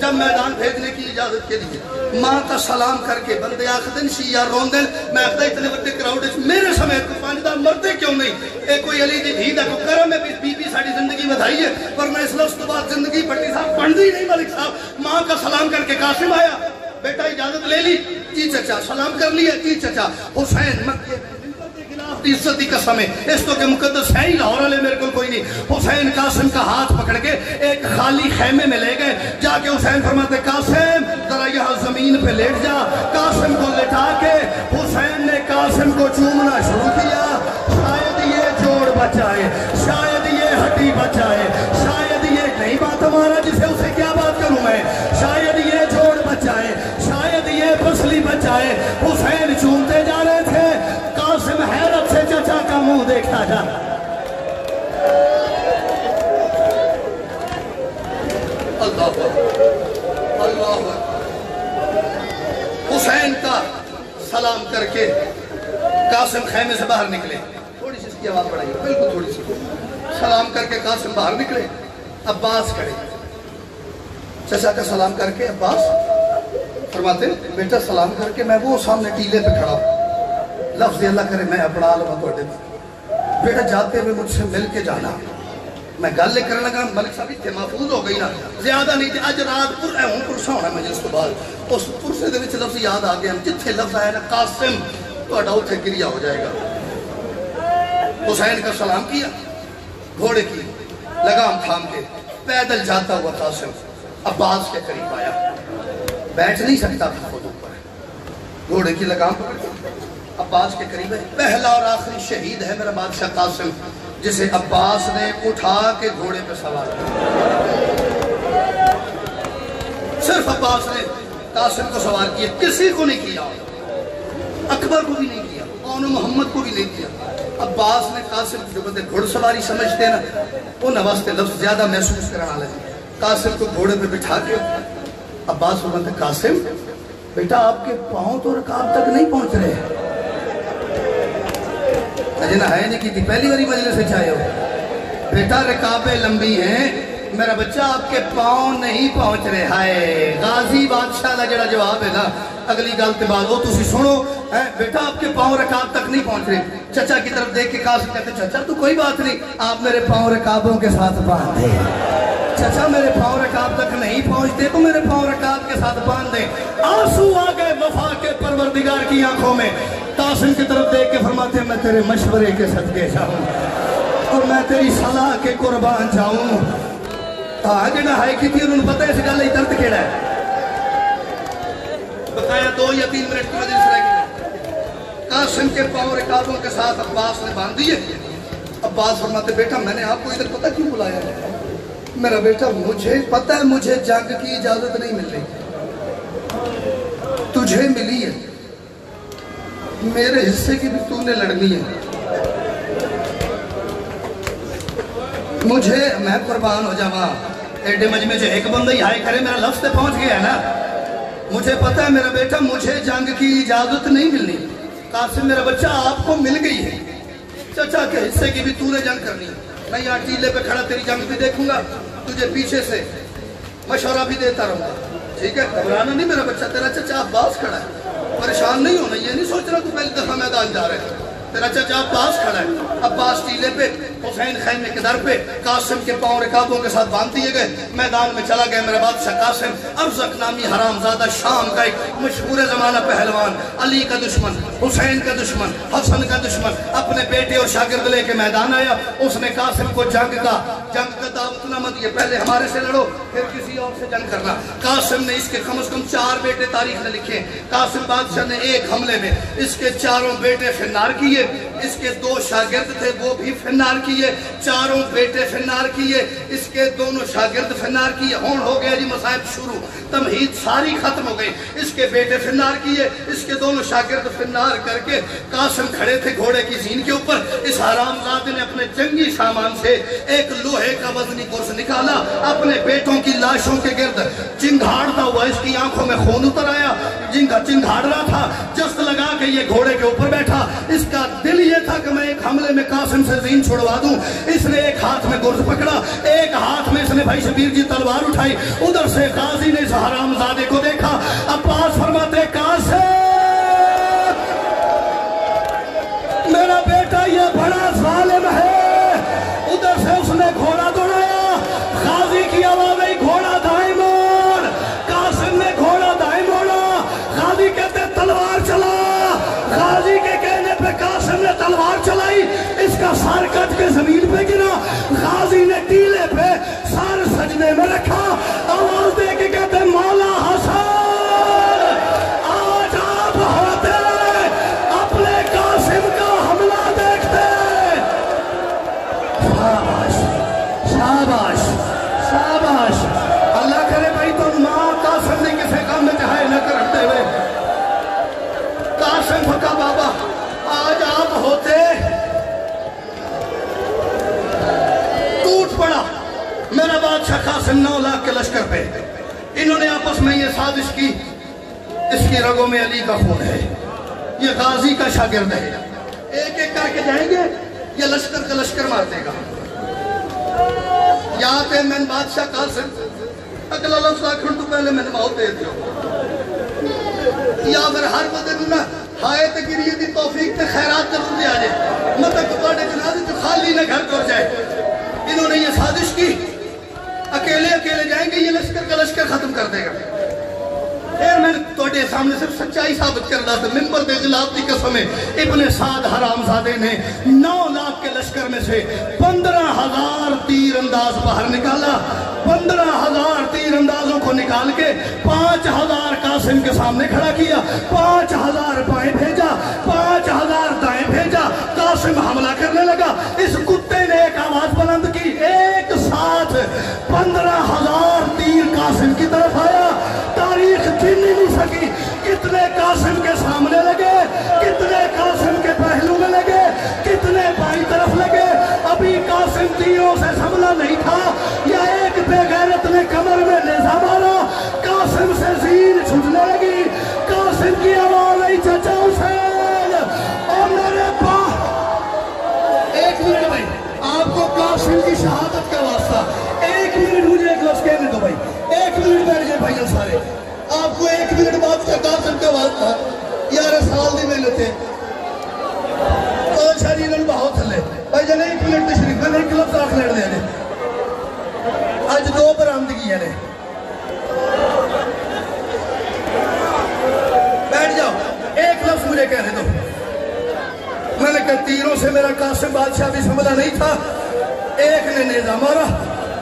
جب میدان بھیجنے کی اجازت کے لیے ماں کا سلام کر کے بندے آخدن شیعہ روندن میں اپنے اتنے بڑے کراؤڈ میرے سمیت کو پانچدہ مرتے کیوں نہیں اے کوئی علی دی دھی دا کو کرم ہے بی بی ساڑی زندگی بدھائی ہے ورنہ اس لفظ تو بعد زندگی بڑی صاحب پڑھنی نہیں ملک صاحب ماں کا سلام کر کے قاسم آیا بیٹا اجازت لے لی جی چچا سلام کر لیا جی چچا حسین مکے عزت کی قسم ہے اس تو کہ مقدس ہے ہی لاہور والے میرے کو کوئی نہیں حسین قاسم کا ہاتھ پکڑ کے ایک خالی خیمے میں لے گئے جا کے حسین فرماتے قاسم ذرا یہاں زمین پہ لیٹ جا قاسم کو لٹا کے حسین نے قاسم کو چومنا شروع کیا شاید یہ جوڑ بچائے شاید یہ ہڈی بچائے شاید یہ نہیں بات ہمارا جسے اسے کیا بات کروں میں شاید یہ جوڑ بچائے شاید یہ پسلی بچائے حسین چومتے جا رہے تھے قاسم حیرت سے چچا کا منہ دیکھتا جا اللہ اللہ حسین کا سلام کر کے قاسم خیمے سے باہر نکلے تھوڑی سی اس کی آواز بڑھائی بالکل تھوڑی سی سلام کر کے قاسم باہر نکلے عباس کھڑے چچا کا سلام کر کے عباس فرماتے بیٹا سلام کر کے میں وہ سامنے ٹیلے پہ کھڑا ہوں لفظ اللہ کرے میں اپنا عالمہ توڑے بیٹا جاتے ہوئے مجھ سے مل کے جانا میں گل لے کرنے لگا ملک صاحب اتنے محفوظ ہو گئی نا زیادہ نہیں تھی اج رات پر ہوں پرسا ہونا مجلس تو بعد اس پرسے دے وچ لفظ یاد آ گیا جتھے لفظ آیا نا قاسم تہاڈا اوتھے گریا ہو جائے گا حسین کا سلام کیا گھوڑے کی لگام تھام کے پیدل جاتا ہوا قاسم عباس کے قریب آیا بیٹھ نہیں سکتا تھا خود اوپر گھوڑے کی لگام پکڑ کے عباس کے قریب ہے پہلا اور آخری شہید ہے میرا بادشاہ قاسم جسے عباس نے اٹھا کے گھوڑے پہ سوار کیا صرف عباس نے قاسم کو سوار کیا کسی کو نہیں کیا اکبر کو بھی نہیں کیا اون محمد کو بھی نہیں کیا عباس نے قاسم جو بندے گھوڑ سواری سمجھتے ہیں نا وہ نواستے لفظ زیادہ محسوس کرنا لگے قاسم کو گھوڑے پہ بٹھا کے عباس کو بندے قاسم بیٹا آپ کے پاؤں تو رکاب تک نہیں پہنچ رہے جنہ ہے نہیں کی تھی پہلی باری مجلس سے چاہے ہو بیٹا رکابیں لمبی ہیں میرا بچہ آپ کے پاؤں نہیں پہنچ رہے ہائے غازی بادشاہ دا جڑا جواب ہے نا اگلی گل تے بعد وہ تسی سنو بیٹا آپ کے پاؤں رکاب تک نہیں پہنچ رہے چچا کی طرف دیکھ کے قاسم کہتے چچا تو کوئی بات نہیں آپ میرے پاؤں رکابوں کے ساتھ باندھ دیں چچا میرے پاؤں رکاب تک نہیں پہنچتے تو میرے پاؤں رکاب کے ساتھ باندھ دیں آنسو آ گئے وفا کے پروردگار کی آنکھوں میں قاسم کی طرف دیکھ کے فرماتے ہیں میں تیرے مشورے کے صدقے جاؤں اور میں تیری صلاح کے قربان جاؤں آگے نہ ہائی کی تھی انہوں نے پتہ ہے اس گل نہیں درد کیڑا ہے بتایا 2 یا 3 منٹ کی مجلس رہ گئی قاسم کے پاؤں رکابوں کے ساتھ عباس نے باندھ دیے عباس فرماتے بیٹا میں نے آپ کو ادھر پتہ کیوں بلایا ہے میرا بیٹا مجھے پتہ ہے مجھے جنگ کی اجازت نہیں مل رہی تجھے ملی ہے میرے حصے کی بھی تو نے لڑنی ہے مجھے میں قربان ہو جاواں ایڈے مجمع جو ایک بندہ ہی ہائے کرے میرا لفظ تے پہنچ گیا ہے نا مجھے پتہ ہے میرا بیٹا مجھے جنگ کی اجازت نہیں ملنی قاسم میرا بچہ آپ کو مل گئی ہے چچا کے حصے کی بھی تو نے جنگ کرنی ہے میں یہاں ٹیلے پہ کھڑا تیری جنگ بھی دیکھوں گا تجھے پیچھے سے مشورہ بھی دیتا رہوں گا ٹھیک ہے گھبرانا نہیں میرا بچہ تیرا چچا عباس کھڑا ہے پریشان نہیں ہونا یہ نہیں سوچنا تو پہلی دفعہ میدان جا رہے ہیں تیرا چچا عباس کھڑا ہے عباس ٹیلے پہ حسین خیمے کے در پہ قاسم کے پاؤں رکابوں کے ساتھ باندھ دیے گئے میدان میں چلا گیا میرا بادشاہ قاسم ارزق نامی حرام زادہ شام کا ایک مشہور زمانہ پہلوان علی کا دشمن حسین کا دشمن حسن کا دشمن اپنے بیٹے اور شاگرد لے کے میدان آیا اس نے قاسم کو جنگ کا دعوت نہ مت یہ پہلے ہمارے سے لڑو پھر کسی اور سے جنگ کرنا قاسم نے اس کے کم از کم 4 بیٹے تاریخ نے لکھے قاسم بادشاہ نے ایک حملے میں اس کے 4 بیٹے فنار کیے اس کے 2 شاگرد تھے وہ بھی فنار کیے 4 بیٹے فنار کیے اس کے دونوں شاگرد فنار کیے ہون ہو گیا جی مصائب شروع تمہید ساری ختم ہو گئی اس کے بیٹے فنار کیے اس کے دونوں شاگرد فنار کر کے قاسم کھڑے تھے گھوڑے کی زین کے اوپر اس حرام زادے نے اپنے جنگی سامان سے ایک لوہے کا وزنی گرز نکالا اپنے بیٹوں کی لاشوں کے گرد چنگھاڑتا ہوا اس کی آنکھوں میں خون اتر آیا چنگھاڑ رہا تھا جست لگا کہ یہ گھوڑے کے اوپر بیٹھا. اس کا دل یہ تھا کہ میں ایک حملے میں قاسم سے زین چھڑوا دوں. اس نے ایک ہاتھ میں گرز پکڑا, ایک ہاتھ میں اس نے بھائی شبیر جی تلوار اٹھائی. ادھر سے غازی نے اس حرام زادے کو دیکھا. عباس فرماتے قاسم میرا بیٹا یہ بڑا ظالم ہے. ادھر سے اس نے گھوڑا دوڑایا. غازی کی آواز آئی گھوڑا دائیں موڑ. قاسم نے گھوڑا دائیں موڑا. غازی کہتے تلوار چلا. غازی کے کہنے پہ قاسم نے تلوار چلائی. اس کا سر کٹ کے زمین پہ گرا. غازی نے ٹیلے پہ سر سجدے میں رکھا. آواز دے کے کہتے مولا حسن آج آپ ہوتے اپنے قاسم کا حملہ دیکھتے. شاباش شاباش شاباش. اللہ کرے بھائی تم ماں قاسم نے کسے کام میں چاہے نہ کر رکھتے ہوئے. قاسم پھکا بابا آج آپ ہوتے. ٹوٹ پڑا میرا بادشاہ قاسم 9 لاکھ کے لشکر پہ. انہوں نے آپس میں یہ سازش کی اس کی رگوں میں علی کا خون ہے, یہ غازی کا شاگرد ہے. ایک ایک کر کے جائیں گے یہ لشکر کا لشکر مار دے گا. یا کہ میں بادشاہ قاسم اگلا لفظ آکھن تو پہلے میں نے موت دے دیا, یا پھر ہر بدے میں ہائے تکریہ دی توفیق تے خیرات ضرور دے آجے مطلب تواڈے جنازے تو خالی نہ گھر کر جائے. انہوں نے یہ سازش کی اکیلے اکیلے جائیں گے یہ لشکر کا لشکر ختم کر دے گا. پھر میں تواڈے سامنے صرف سچائی ثابت کر رہا تھا. ممبر دے غلاف دی قسم ہے ابن سعد حرام زادے نے 9 لاکھ کے لشکر میں سے 15,000 تیر انداز باہر نکالا. 15,000 تیر اندازوں کو نکال کے 5,000 قاسم کے سامنے کھڑا کیا. 5,000 بائیں بھیجا, 5,000 دائیں بھیجا. قاسم حملہ کرنے لگا. اس کتے نے ایک آواز بلند کی. ایک ساتھ 15,000 تیر قاسم کی طرف آیا. تاریخ گن نہیں سکی کتنے قاسم کے سامنے لگے, کتنے قاسم کے پہلو میں لگے, کتنے بائیں طرف لگے. ابھی قاسم تیروں سے سنبھلا نہیں تھا یا ایک بے غیرت نے کمر میں نیزہ مارا. قاسم سے زین چھٹنے لگی. قاسم کی آواز آئی چچا حسین اور میرے باپ. ایک منٹ بھائی آپ کو قاسم کی شہادت کا واسطہ ایک منٹ مجھے ایک لفظ کہنے دو بھائی. ایک منٹ بیٹھ گئے بھائی سارے. آپ کو ایک منٹ بعد کا قاسم کا واسطہ 11 سال دی محنت ہے. اور شریرن بہت تھلے بھائی جانے ایک منٹ تشریف میں ایک لفظ آخ لیڑ دے دے. آج 2 برآمدگی ہے. بیٹھ جاؤ ایک لفظ مجھے کہنے دو. میں نے کہا تیروں سے میرا قاسم بادشاہ بھی سنبھلا نہیں تھا. ایک نے نیزہ مارا.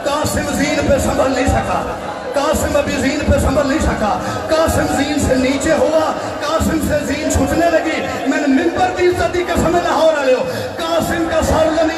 قاسم زین پہ سنبھل نہیں سکا. قاسم ابھی زین پہ سنبھل نہیں سکا. قاسم زین سے نیچے ہوا. قاسم سے زین چھٹنے لگی. میں نے منبر کی عزت کی قسم لاہور والے ہو قاسم کا سر زمین